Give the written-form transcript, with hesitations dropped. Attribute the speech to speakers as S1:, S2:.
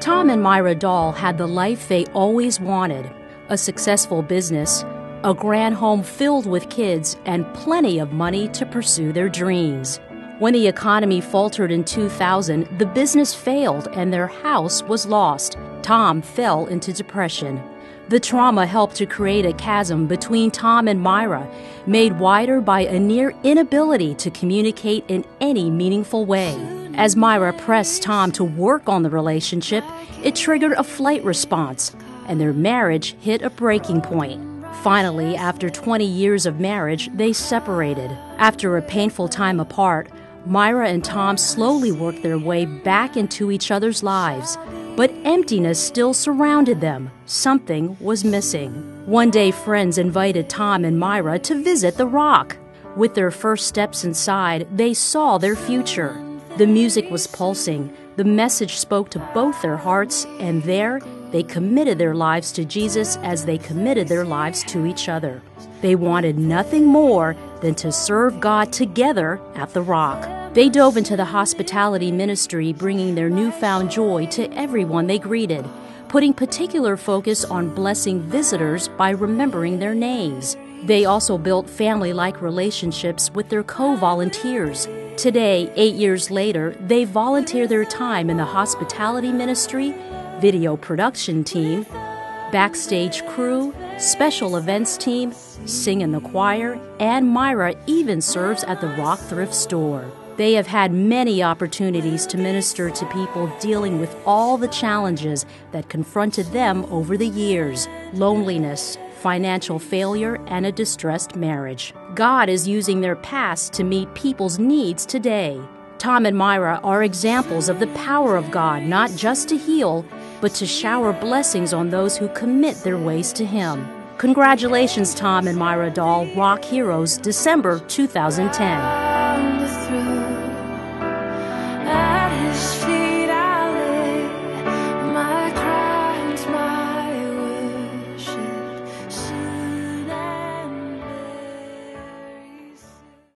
S1: Tom and Myra Dahl had the life they always wanted: a successful business, a grand home filled with kids, and plenty of money to pursue their dreams. When the economy faltered in 2000, the business failed and their house was lost. Tom fell into depression. The trauma helped to create a chasm between Tom and Myra, made wider by a near inability to communicate in any meaningful way. As Myra pressed Tom to work on the relationship, it triggered a flight response, and their marriage hit a breaking point. Finally, after 20 years of marriage, they separated. After a painful time apart, Myra and Tom slowly worked their way back into each other's lives, but emptiness still surrounded them. Something was missing. One day, friends invited Tom and Myra to visit The Rock. With their first steps inside, they saw their future. The music was pulsing, the message spoke to both their hearts, and there, they committed their lives to Jesus as they committed their lives to each other. They wanted nothing more than to serve God together at The Rock. They dove into the hospitality ministry, bringing their newfound joy to everyone they greeted, putting particular focus on blessing visitors by remembering their names. They also built family-like relationships with their co-volunteers. Today, 8 years later, they volunteer their time in the hospitality ministry, video production team, backstage crew, special events team, sing in the choir, and Myra even serves at the Rock Thrift Store. They have had many opportunities to minister to people dealing with all the challenges that confronted them over the years: loneliness, financial failure, and a distressed marriage. God is using their past to meet people's needs today. Tom and Myra are examples of the power of God, not just to heal, but to shower blessings on those who commit their ways to Him. Congratulations, Tom and Myra Dahl, Rock Heroes, December 2010.